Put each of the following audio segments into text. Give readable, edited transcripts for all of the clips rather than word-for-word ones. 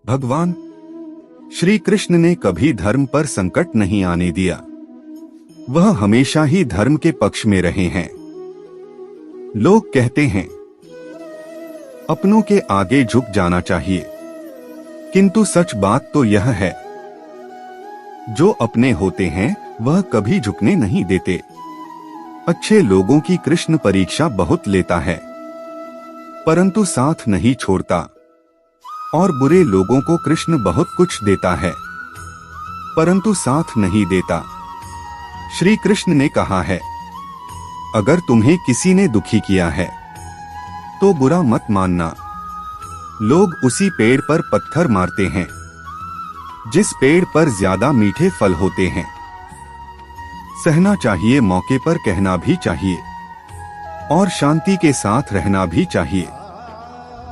भगवान श्री कृष्ण ने कभी धर्म पर संकट नहीं आने दिया। वह हमेशा ही धर्म के पक्ष में रहे हैं। लोग कहते हैं अपनों के आगे झुक जाना चाहिए, किंतु सच बात तो यह है, जो अपने होते हैं वह कभी झुकने नहीं देते। अच्छे लोगों की कृष्ण परीक्षा बहुत लेता है, परंतु साथ नहीं छोड़ता, और बुरे लोगों को कृष्ण बहुत कुछ देता है, परंतु साथ नहीं देता। श्री कृष्ण ने कहा है, अगर तुम्हें किसी ने दुखी किया है तो बुरा मत मानना। लोग उसी पेड़ पर पत्थर मारते हैं जिस पेड़ पर ज्यादा मीठे फल होते हैं। सहना चाहिए, मौके पर कहना भी चाहिए, और शांति के साथ रहना भी चाहिए।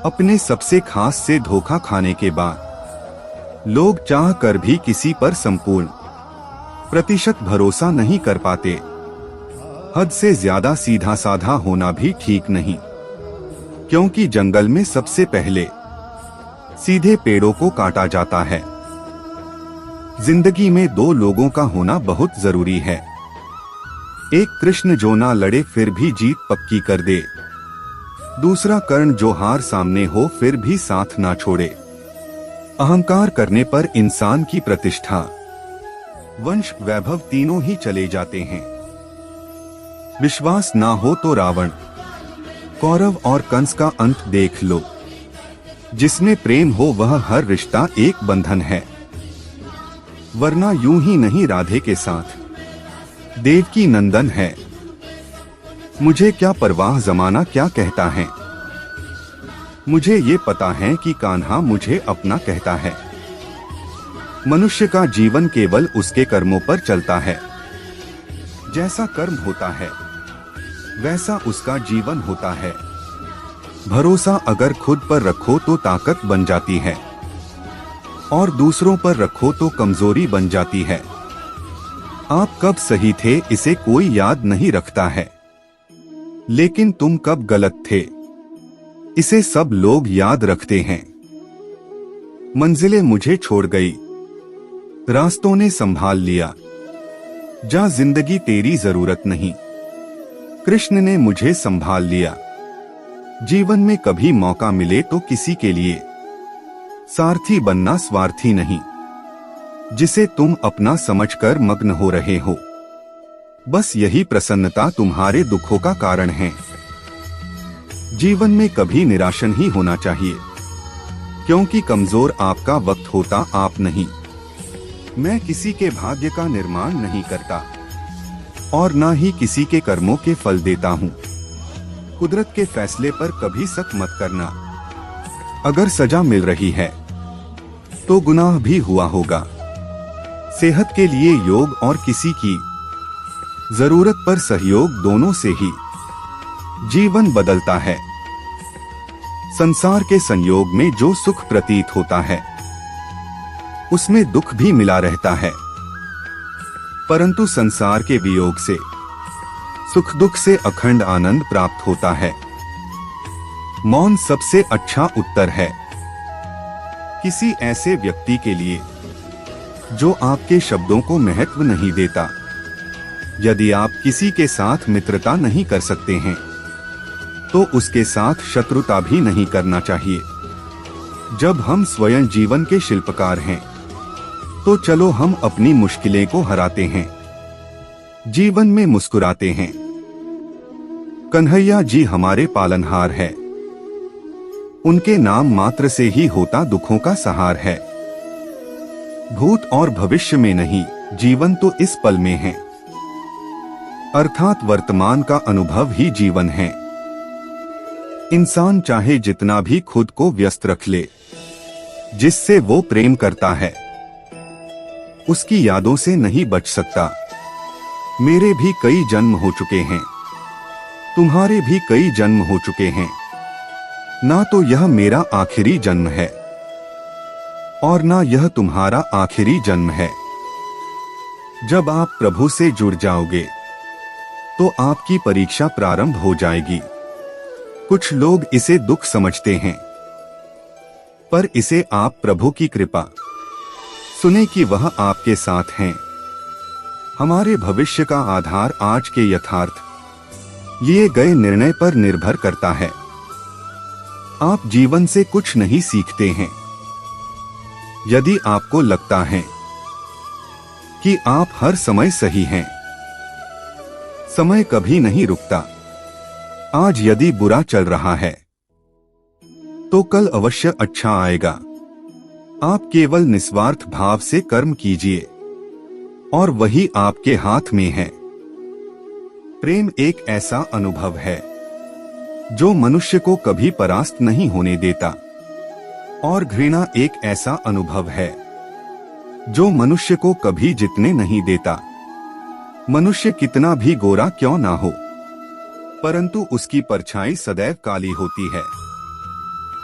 अपने सबसे खास से धोखा खाने के बाद लोग चाह कर भी किसी पर संपूर्ण प्रतिशत भरोसा नहीं कर पाते। हद से ज्यादा सीधा साधा होना भी ठीक नहीं, क्योंकि जंगल में सबसे पहले सीधे पेड़ों को काटा जाता है। जिंदगी में दो लोगों का होना बहुत जरूरी है। एक कृष्ण जो ना लड़े फिर भी जीत पक्की कर दे, दूसरा कर्ण जो हार सामने हो फिर भी साथ ना छोड़े। अहंकार करने पर इंसान की प्रतिष्ठा, वंश, वैभव तीनों ही चले जाते हैं। विश्वास ना हो तो रावण, कौरव और कंस का अंत देख लो। जिसमें प्रेम हो वह हर रिश्ता एक बंधन है, वरना यूं ही नहीं राधे के साथ देवकी नंदन है। मुझे क्या परवाह जमाना क्या कहता है, मुझे ये पता है कि कान्हा मुझे अपना कहता है। मनुष्य का जीवन केवल उसके कर्मों पर चलता है। जैसा कर्म होता है वैसा उसका जीवन होता है। भरोसा अगर खुद पर रखो तो ताकत बन जाती है, और दूसरों पर रखो तो कमजोरी बन जाती है। आप कब सही थे इसे कोई याद नहीं रखता है, लेकिन तुम कब गलत थे इसे सब लोग याद रखते हैं। मंजिलें मुझे छोड़ गई, रास्तों ने संभाल लिया, जा जिंदगी तेरी जरूरत नहीं। कृष्ण ने मुझे संभाल लिया। जीवन में कभी मौका मिले तो किसी के लिए सारथी बनना, स्वार्थी नहीं। जिसे तुम अपना समझकर मग्न हो रहे हो, बस यही प्रसन्नता तुम्हारे दुखों का कारण है। जीवन में कभी निराश नहीं होना चाहिए, क्योंकि कमजोर आपका वक्त होता आप नहीं। मैं किसी के भाग्य का निर्माण नहीं करता, और ना ही किसी के कर्मों के फल देता हूँ। कुदरत के फैसले पर कभी शक मत करना। अगर सजा मिल रही है तो गुनाह भी हुआ होगा। सेहत के लिए योग और किसी की जरूरत पर सहयोग, दोनों से ही जीवन बदलता है। संसार के संयोग में जो सुख प्रतीत होता है उसमें दुख भी मिला रहता है, परंतु संसार के वियोग से सुख दुख से अखंड आनंद प्राप्त होता है। मौन सबसे अच्छा उत्तर है किसी ऐसे व्यक्ति के लिए जो आपके शब्दों को महत्व नहीं देता। यदि आप किसी के साथ मित्रता नहीं कर सकते हैं तो उसके साथ शत्रुता भी नहीं करना चाहिए। जब हम स्वयं जीवन के शिल्पकार हैं तो चलो हम अपनी मुश्किलें को हराते हैं, जीवन में मुस्कुराते हैं। कन्हैया जी हमारे पालनहार है, उनके नाम मात्र से ही होता दुखों का सहार है। भूत और भविष्य में नहीं, जीवन तो इस पल में है, अर्थात वर्तमान का अनुभव ही जीवन है। इंसान चाहे जितना भी खुद को व्यस्त रख ले, जिससे वो प्रेम करता है उसकी यादों से नहीं बच सकता। मेरे भी कई जन्म हो चुके हैं, तुम्हारे भी कई जन्म हो चुके हैं, ना तो यह मेरा आखिरी जन्म है और ना यह तुम्हारा आखिरी जन्म है। जब आप प्रभु से जुड़ जाओगे तो आपकी परीक्षा प्रारंभ हो जाएगी। कुछ लोग इसे दुख समझते हैं, पर इसे आप प्रभु की कृपा सुने कि वह आपके साथ हैं। हमारे भविष्य का आधार आज के यथार्थ लिए गए निर्णय पर निर्भर करता है। आप जीवन से कुछ नहीं सीखते हैं। यदि आपको लगता है कि आप हर समय सही हैं, समय कभी नहीं रुकता। आज यदि बुरा चल रहा है तो कल अवश्य अच्छा आएगा। आप केवल निस्वार्थ भाव से कर्म कीजिए और वही आपके हाथ में है। प्रेम एक ऐसा अनुभव है जो मनुष्य को कभी परास्त नहीं होने देता, और घृणा एक ऐसा अनुभव है जो मनुष्य को कभी जीतने नहीं देता। मनुष्य कितना भी गोरा क्यों ना हो, परंतु उसकी परछाई सदैव काली होती है।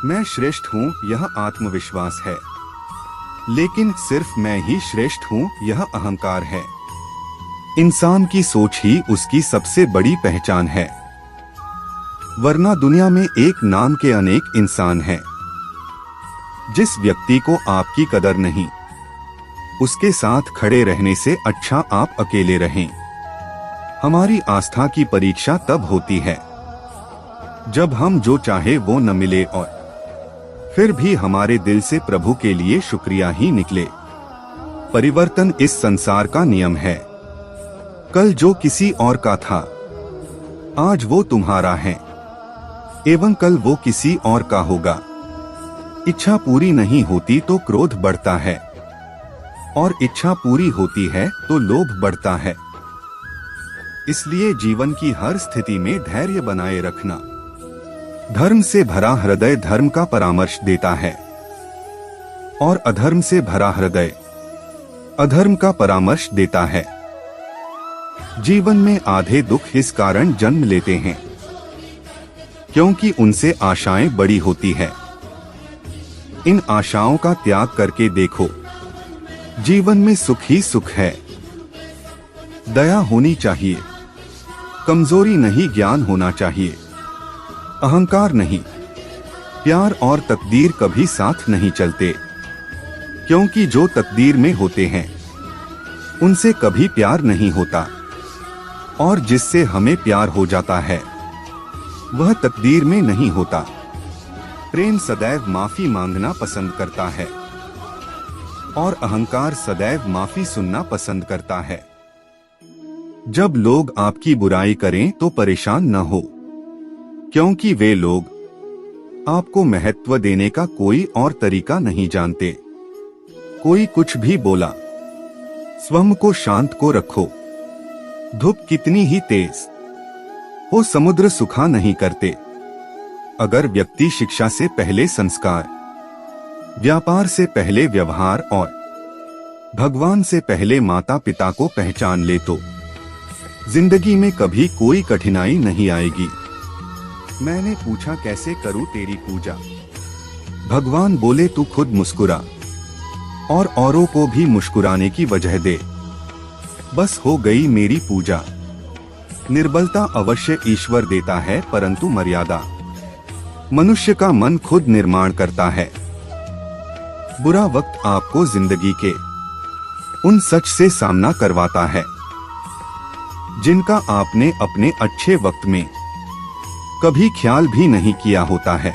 मैं श्रेष्ठ हूँ यह आत्मविश्वास है, लेकिन सिर्फ मैं ही श्रेष्ठ हूँ यह अहंकार है। इंसान की सोच ही उसकी सबसे बड़ी पहचान है, वरना दुनिया में एक नाम के अनेक इंसान हैं। जिस व्यक्ति को आपकी कदर नहीं, उसके साथ खड़े रहने से अच्छा आप अकेले रहें। हमारी आस्था की परीक्षा तब होती है जब हम जो चाहे वो न मिले और फिर भी हमारे दिल से प्रभु के लिए शुक्रिया ही निकले। परिवर्तन इस संसार का नियम है। कल जो किसी और का था, आज वो तुम्हारा है, एवं कल वो किसी और का होगा। इच्छा पूरी नहीं होती तो क्रोध बढ़ता है, और इच्छा पूरी होती है तो लोभ बढ़ता है। इसलिए जीवन की हर स्थिति में धैर्य बनाए रखना। धर्म से भरा हृदय धर्म का परामर्श देता है, और अधर्म से भरा हृदय अधर्म का परामर्श देता है। जीवन में आधे दुख इस कारण जन्म लेते हैं क्योंकि उनसे आशाएं बड़ी होती है। इन आशाओं का त्याग करके देखो, जीवन में सुख ही सुख है। दया होनी चाहिए, कमजोरी नहीं, ज्ञान होना चाहिए, अहंकार नहीं। प्यार और तकदीर कभी साथ नहीं चलते, क्योंकि जो तकदीर में होते हैं उनसे कभी प्यार नहीं होता, और जिससे हमें प्यार हो जाता है वह तकदीर में नहीं होता। प्रेम सदैव माफी मांगना पसंद करता है, और अहंकार सदैव माफी सुनना पसंद करता है। जब लोग आपकी बुराई करें तो परेशान न हो, क्योंकि वे लोग आपको महत्व देने का कोई और तरीका नहीं जानते। कोई कुछ भी बोला, स्वयं को शांत को रखो। धूप कितनी ही तेज हो, समुद्र सुखा नहीं करते। अगर व्यक्ति शिक्षा से पहले संस्कार, व्यापार से पहले व्यवहार और भगवान से पहले माता पिता को पहचान ले तो जिंदगी में कभी कोई कठिनाई नहीं आएगी। मैंने पूछा, कैसे करूं तेरी पूजा? भगवान बोले, तू खुद मुस्कुरा और औरों को भी मुस्कुराने की वजह दे, बस हो गई मेरी पूजा। निर्बलता अवश्य ईश्वर देता है, परंतु मर्यादा मनुष्य का मन खुद निर्माण करता है। बुरा वक्त आपको जिंदगी के उन सच से सामना करवाता है जिनका आपने अपने अच्छे वक्त में कभी ख्याल भी नहीं किया होता है।